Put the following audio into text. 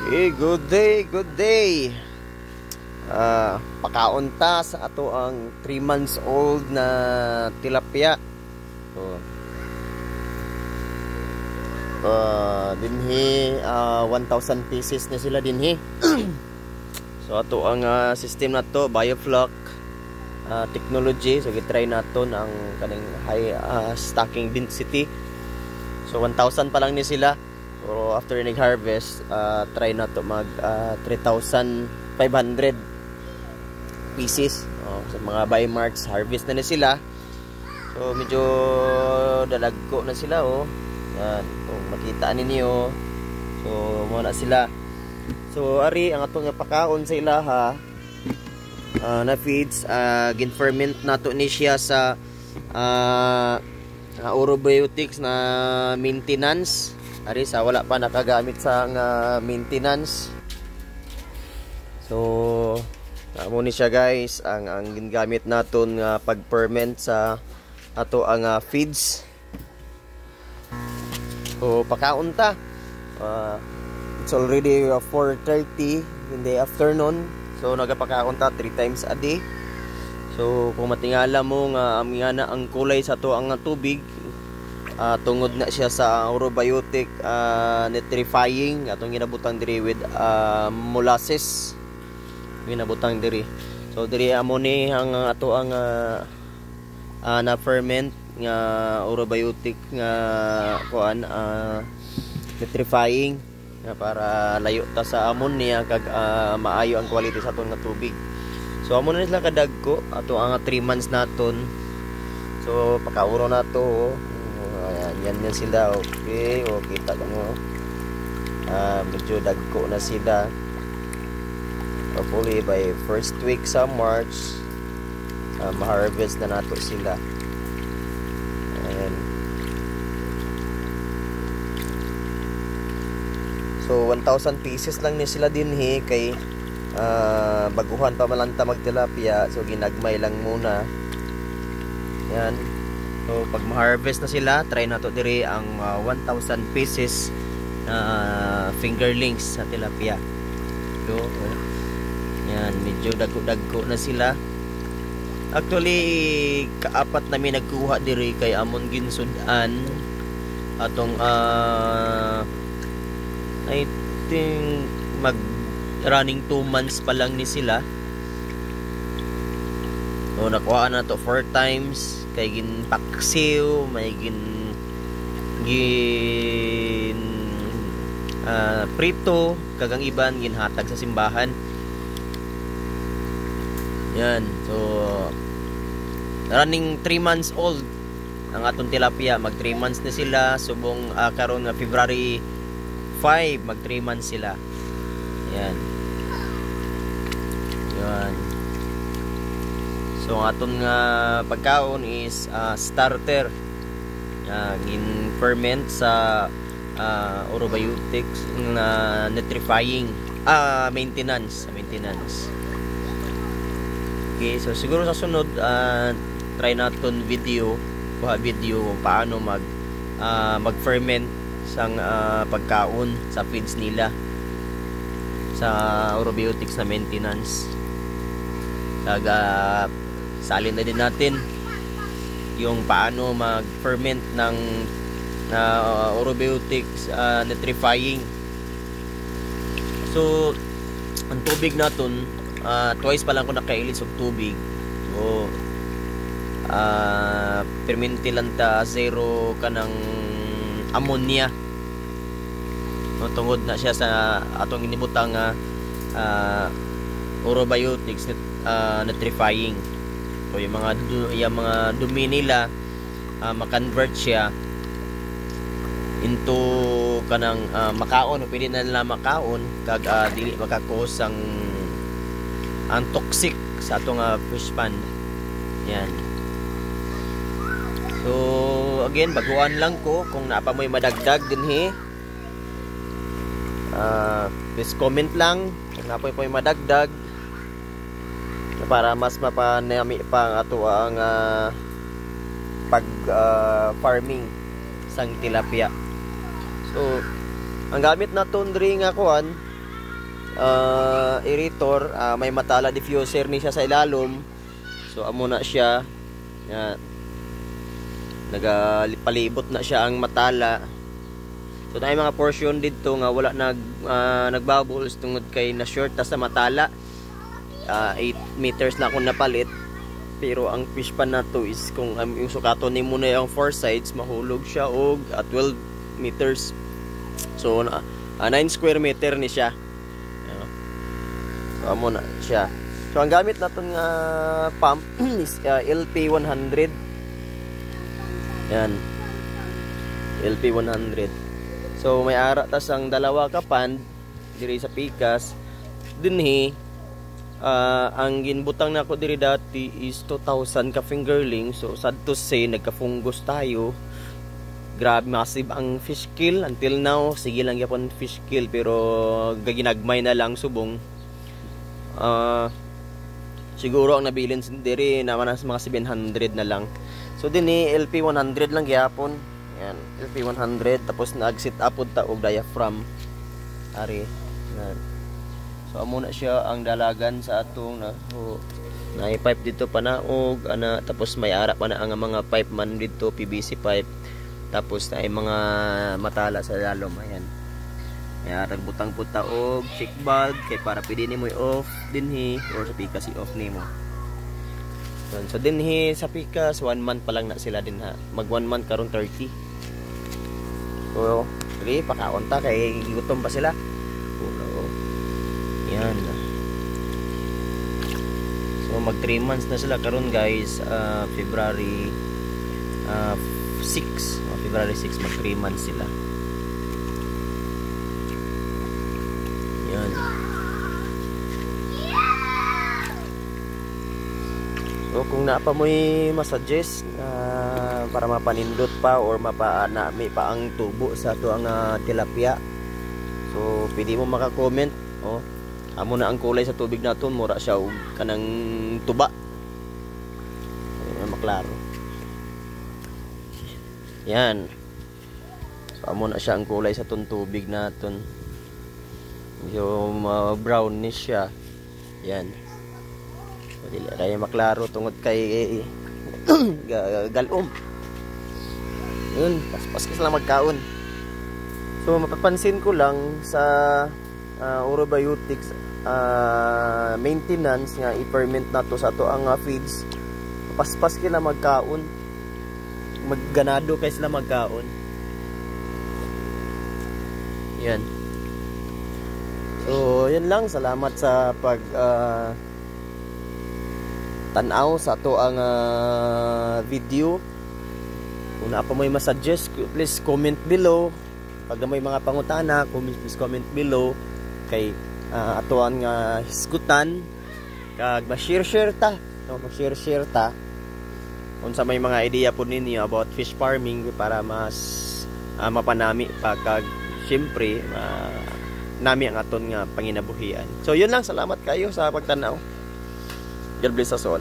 Hey, good day, good day. Pakaon ta sa ato ang 3 months old na tilapia. So, dinhi 1,000 pieces na sila dinhi. So ato ang system na to, Biofloc technology. So gitry naton ang kaning high stocking density. So 1,000 pa lang ni sila. So after nag-harvest, try na to mag 3,500 pieces. Sa mga Bi-Marts, harvest na sila. So medyo dalagko na sila Yan, kung makita ninyo. So muna sila. So ari ang atong pakaon sa ilaha na feeds, gin-ferment nato ni siya sa orobiotics na maintenance. Ari sa wala pa nakagamit sa maintenance. So amo ni siya guys ang ginagamit naton nga pag-ferment sa ato ang feeds. So pakaon ta. It's already 4:30 in the afternoon. So nagapakaon ta 3 times a day. So kung matingala mo nga ang kulay sa ato ang tubig, tungod na siya sa orobiotic nitrifying atong ginabutang diri with molasses ginabutang diri. So diri amo ni ang ato ang na ferment nga orobiotic nga kuan nitrifying nga para layo ta sa ammonia kag maayo ang quality sa aton nga tubig. So amo na sila kadagko ato ang 3 months naton. So pakauro na to. Ayan, yan sila. Okay, kita mo. Medyo dagko na sila. Hopefully by first week sa March, ma-harvest na nato sila. Ayan. So 1,000 pieces lang ni sila dinhi kay baguhan pa malanta magtilapia. So ginagmay lang muna. Yan. So pag ma-harvest na sila, try na to diri ang 1,000 pieces fingerlings sa tilapia. So, yan, medyo dagko na sila. Actually, kaapat na may nagkuha diri kay amon ginsudan atong I think mag running 2 months pa lang ni sila. So nakuha na to 4 times kay gin paksiw, may gin prito, kagang iban ginhatag sa simbahan. Yan. So running 3 months old ang atong tilapia. Mag 3 months na sila subong karon nga February 5 mag 3 months sila. Yan. Yan. So ang aton nga pagkaon is starter. Gin-ferment sa orobiotics na nitrifying maintenance. Okay, so siguro sa sunod try naton video kung paano mag-ferment sang pagkaon sa feeds nila sa orobiotics na maintenance. Salin na din natin yung paano mag-ferment ng orobiotics nitrifying. So ang tubig natin twice pa lang ko nakailis og tubig. So perminti lang ta zero kanang ammonia. Tungod na siya sa atong inibutang orobiotics nitrifying. So yung mga dumi nila ma-convert siya into kanang makaon, pwede na nila makaon kag dili makakos ang toxic sa atong fish pond. Yan. So again, baguhan lang ko kung naapa mo'y madagdag dinhi. Please comment lang kung naapa mo'y madagdag para mas mapanami pa ang ato ang pag farming sang tilapia. So ang gamit naton diri nga kuan aerator, may matala diffuser ni siya sa ilalom. So amo na siya. Yan. Nagpalibot na siya ang matala. So na mga portion dito nga wala nagbubbles tungod kay na short ta sa matala. 8 meters na akong napalit. Pero ang fish pan na to is kung yung sukaton ni mo na yung 4 sides, mahulog siya og 12 meters. So 9 square meter ni siya. So amo na siya. So ang gamit naton nga pump is LP100. Yan. LP100. So may ara tas ang dalawa ka pan diri sa pikas. Dinhi ang ginbutang nako diri dati is 2,000 ka fingerling. So sad to say nagka-fungus tayo. Grabe massive ang fish kill until now. Sige lang yapon fish kill pero gaginagmay na lang subong. Siguro ang nabilin diri naman sa mga 700 na lang. So dinhi LP100 lang gyapon. Yan, LP100 tapos nag-sit up ta og diaphragm. Ari. Yan. So amo na siya ang dalagan sa atong na pipe dito panaog ana tapos may ara pa na ang mga pipe man dito PVC pipe. Tapos na ay mga matala sa lalom ayan. Kaya nagbutang puta og check valve kay para pwede nimo i-off dinhi or sa pikas i-off nimo. So dinhi sa pikas 1 month pa lang na sila din ha. Mag 1 month karon 30. So, okay, pakaon ta kay gutom pa sila. Yan. So mag 3 months na sila karon guys, February 6. February 6 mag 3 months sila. Yan. So kung naapa mo'y masuggest para mapanindot pa or mapaanami pa ang tubo sa ito ang tilapia, so pwede mo maka-comment. Amo na ang kulay sa tubig naton, mura siya og kanang tuba. Maklaro. Yan. So amo na siya ang kulay sa tong tubig naton. Yung brownish siya. Yan. So dili kay maklaro tungod kay galom. Yun, pas-pas lang magkaon. So mapapansin ko lang sa Orobiotics maintenance nga i-ferment na to sa to ang feeds. Paspas kila magkaon. Magganado kay sila magkaon. Yan. So, yan lang. Salamat sa pag tanaw sa to ang video. Kung na pa mo masuggest, please comment below. Pag may mga pangutana, please comment below. Kay atuan nga hisgutan kag ma-share ta. No, ma-share ta. Unsa may mga idea po ninyo about fish farming para mas mapanami pa kag syempre nami ang aton nga panginabuhian. So yun lang, salamat kayo sa pagtanaw. God bless us all.